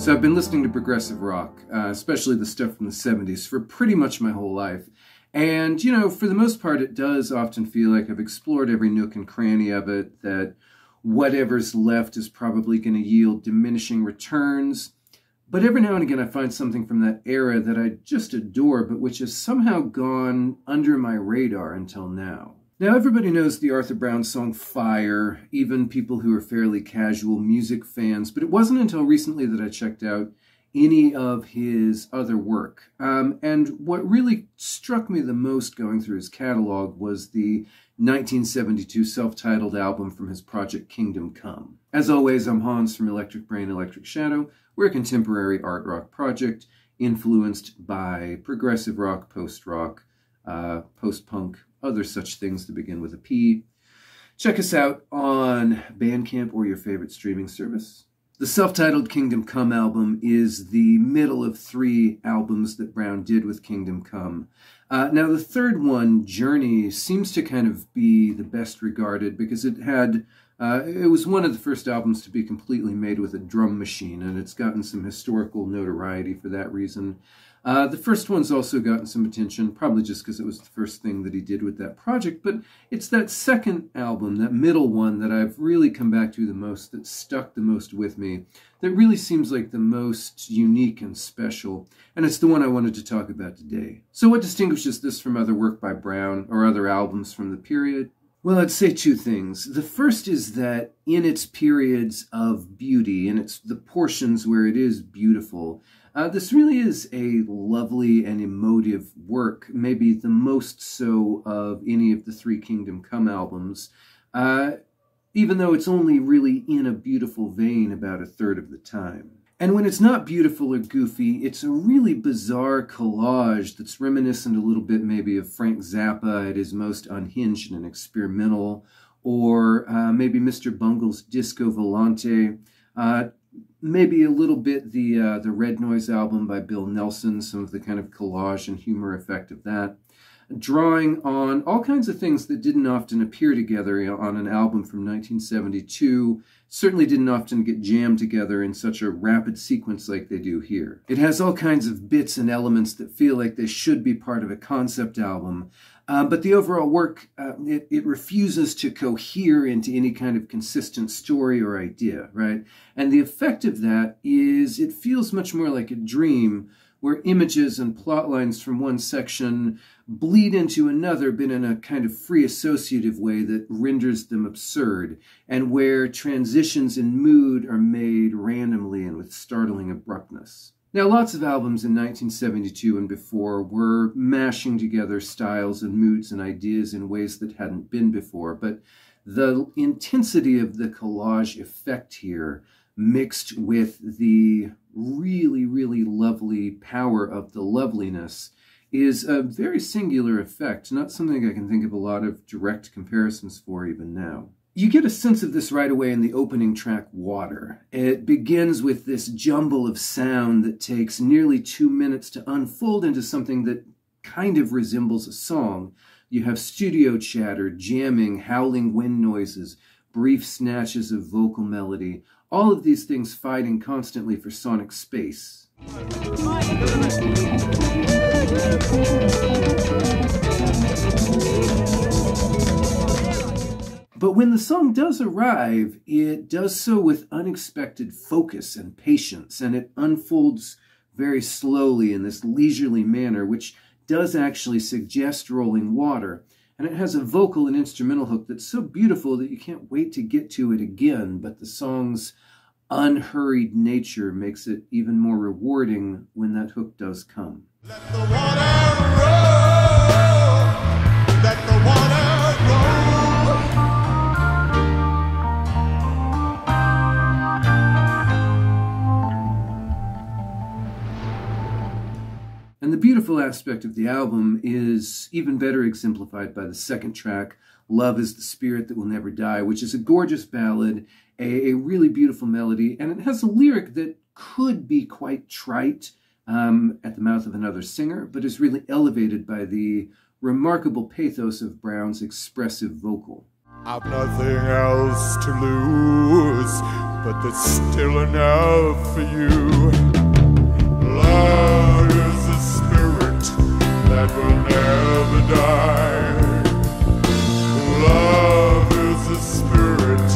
So I've been listening to progressive rock, especially the stuff from the 70s, for pretty much my whole life. And, you know, for the most part, it does often feel like I've explored every nook and cranny of it, that whatever's left is probably going to yield diminishing returns. But every now and again, I find something from that era that I just adore, but which has somehow gone under my radar until now. Now, everybody knows the Arthur Brown song Fire, even people who are fairly casual music fans, but it wasn't until recently that I checked out any of his other work. And what really struck me the most going through his catalog was the 1972 self-titled album from his project Kingdom Come. As always, I'm Hans from Electric Brain, Electric Shadow. We're a contemporary art rock project influenced by progressive rock, post-rock, post-punk, other such things to begin with a P. Check us out on Bandcamp or your favorite streaming service. The self-titled Kingdom Come album is the middle of 3 albums that Brown did with Kingdom Come. Now, the third one, Journey, seems to kind of be the best regarded because it was one of the first albums to be completely made with a drum machine, and it's gotten some historical notoriety for that reason. The first one's also gotten some attention, probably just because it was the first thing that he did with that project, but it's that second album, that middle one, that I've really come back to the most, that stuck the most with me, that really seems like the most unique and special, and it's the one I wanted to talk about today. So what distinguishes this from other work by Brown, or other albums from the period? Well, I'd say 2 things. The first is that in its periods of beauty, in the portions where it is beautiful, this really is a lovely and emotive work, maybe the most so of any of the 3 Kingdom Come albums, even though it's only really in a beautiful vein about a third of the time. And when it's not beautiful or goofy, it's a really bizarre collage that's reminiscent a little bit maybe of Frank Zappa at his most unhinged and experimental, or maybe Mr. Bungle's Disco Volante, maybe a little bit the Red Noise album by Bill Nelson, some of the kind of collage and humor effect of that. Drawing on all kinds of things that didn't often appear together on an album from 1972, certainly didn't often get jammed together in such a rapid sequence like they do here. It has all kinds of bits and elements that feel like they should be part of a concept album, but the overall work, it refuses to cohere into any kind of consistent story or idea, right? And the effect of that is it feels much more like a dream, where images and plot lines from one section bleed into another, but in a kind of free associative way that renders them absurd, and where transitions in mood are made randomly and with startling abruptness. Now, lots of albums in 1972 and before were mashing together styles and moods and ideas in ways that hadn't been before, but the intensity of the collage effect here, mixed with the really, really lovely power of the loveliness, is a very singular effect, not something I can think of a lot of direct comparisons for even now. You get a sense of this right away in the opening track, Water. It begins with this jumble of sound that takes nearly 2 minutes to unfold into something that kind of resembles a song. You have studio chatter, jamming, howling wind noises, brief snatches of vocal melody, all of these things fighting constantly for sonic space. But when the song does arrive, it does so with unexpected focus and patience, and it unfolds very slowly in this leisurely manner, which does actually suggest rolling water. And it has a vocal and instrumental hook that's so beautiful that you can't wait to get to it again, but the song's unhurried nature makes it even more rewarding when that hook does come. Let the water roll, let the water roll. And the beautiful aspect of the album is even better exemplified by the second track, Love is the Spirit That Will Never Die, which is a gorgeous ballad, a really beautiful melody, and it has a lyric that could be quite trite at the mouth of another singer, but is really elevated by the remarkable pathos of Brown's expressive vocal. I've nothing else to lose, but there's still enough for you. Love is a spirit that will never die. Love is a spirit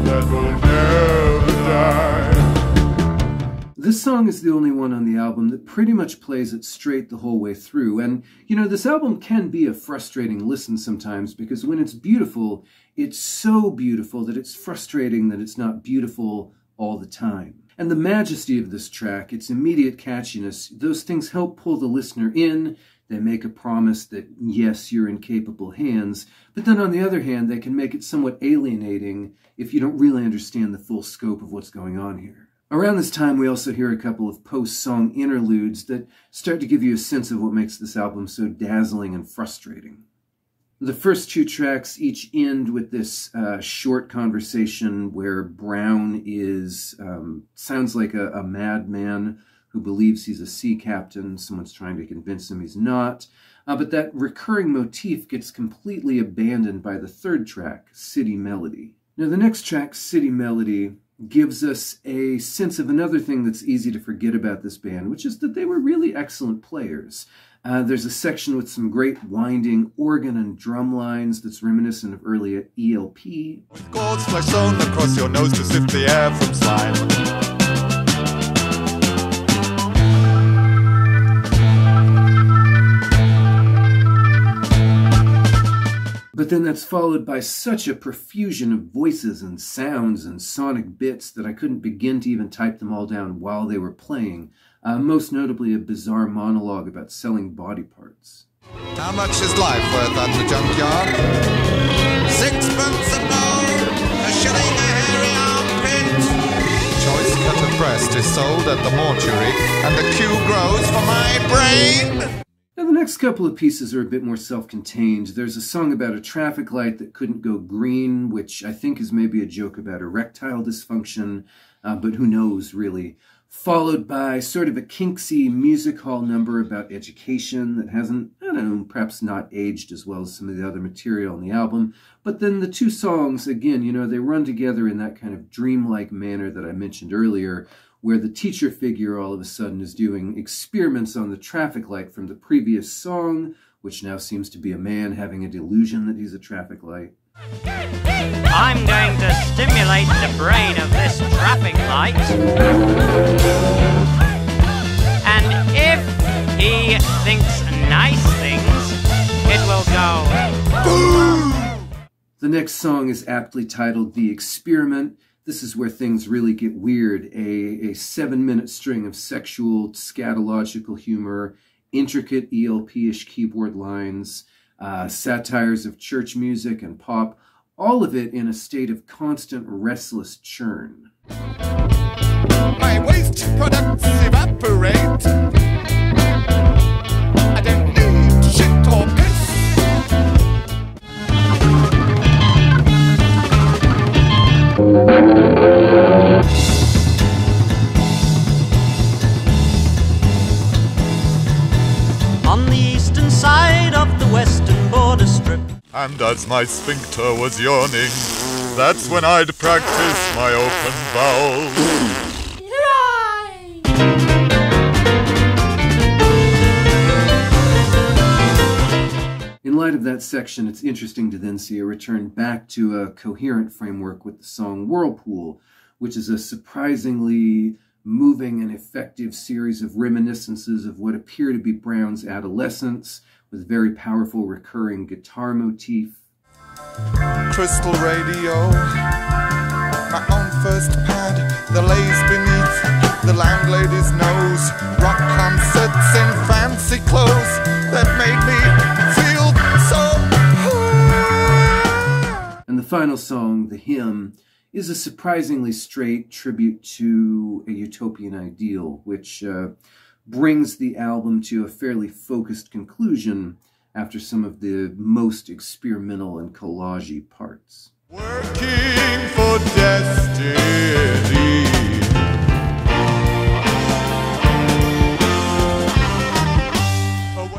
that will never die. This song is the only one on the album that pretty much plays it straight the whole way through. And, you know, this album can be a frustrating listen sometimes because when it's beautiful, it's so beautiful that it's frustrating that it's not beautiful all the time. And the majesty of this track, its immediate catchiness, those things help pull the listener in. They make a promise that, yes, you're in capable hands. But then on the other hand, they can make it somewhat alienating if you don't really understand the full scope of what's going on here. Around this time, we also hear a couple of post-song interludes that start to give you a sense of what makes this album so dazzling and frustrating. The first two tracks each end with this short conversation where Brown sounds like a madman who believes he's a sea captain. Someone's trying to convince him he's not. But that recurring motif gets completely abandoned by the third track, City Melody. Now, the next track, City Melody, gives us a sense of another thing that's easy to forget about this band, which is that they were really excellent players. There's a section with some great winding organ and drum lines that's reminiscent of early ELP. With cords flesh sewn across your nose to sift the air from slime. But then that's followed by such a profusion of voices and sounds and sonic bits that I couldn't begin to even type them all down while they were playing. Most notably a bizarre monologue about selling body parts. How much is life worth at the junkyard? 6pence a pound, a shilling a hairy armpit. Choice cut of breast is sold at the mortuary, and the queue grows for my brain. Now, the next couple of pieces are a bit more self-contained. There's a song about a traffic light that couldn't go green, which I think is maybe a joke about erectile dysfunction, but who knows, really. Followed by sort of a kinksy music hall number about education that hasn't, I don't know, perhaps not aged as well as some of the other material on the album. But then the two songs, again, you know, they run together in that kind of dreamlike manner that I mentioned earlier, where the teacher figure all of a sudden is doing experiments on the traffic light from the previous song, which now seems to be a man having a delusion that he's a traffic light. I'm going to stimulate the brain of this traffic light. And if he thinks nice things, it will go boom! The next song is aptly titled The Experiment. This is where things really get weird. A 7-minute string of sexual, scatological humor, intricate ELP-ish keyboard lines, satires of church music and pop, all of it in a state of constant restless churn. My waste products evaporate. I don't need shit or piss. On the eastern side of the western border strip. And as my sphincter was yawning, that's when I'd practice my open bowels. In light of that section, it's interesting to then see a return back to a coherent framework with the song Whirlpool, which is a surprisingly moving and effective series of reminiscences of what appear to be Brown's adolescence, with very powerful recurring guitar motif. Crystal radio, my own first pad, the lays beneath the landlady's nose, rock concerts in fancy clothes that made me feel so high. And the final song, The Hymn, is a surprisingly straight tribute to a utopian ideal, which brings the album to a fairly focused conclusion after some of the most experimental and collage-y parts. Working for destiny.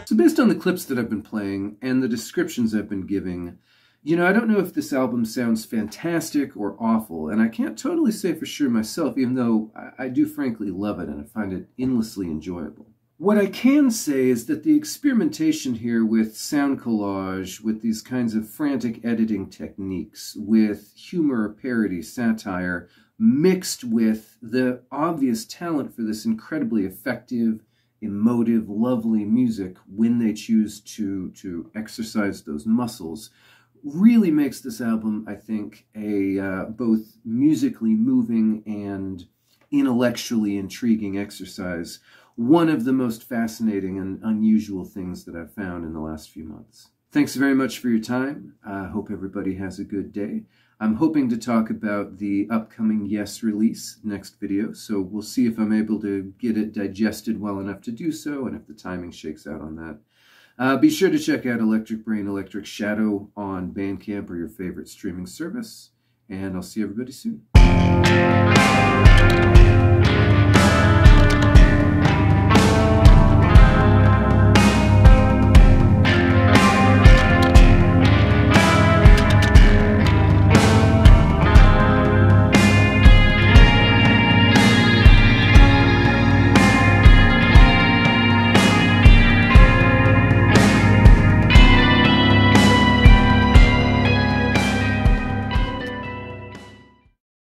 So based on the clips that I've been playing and the descriptions I've been giving, You know, I don't know if this album sounds fantastic or awful, and I can't totally say for sure myself, even though I do frankly love it and I find it endlessly enjoyable. What I can say is that the experimentation here with sound collage, with these kinds of frantic editing techniques, with humor, parody, satire, mixed with the obvious talent for this incredibly effective, emotive, lovely music when they choose to exercise those muscles, really makes this album, I think, a both musically moving and intellectually intriguing exercise. One of the most fascinating and unusual things that I've found in the last few months. Thanks very much for your time. I hope everybody has a good day. I'm hoping to talk about the upcoming Yes release next video, so we'll see if I'm able to get it digested well enough to do so, and if the timing shakes out on that. Be sure to check out Electric Brain, Electric Shadow on Bandcamp or your favorite streaming service, and I'll see everybody soon.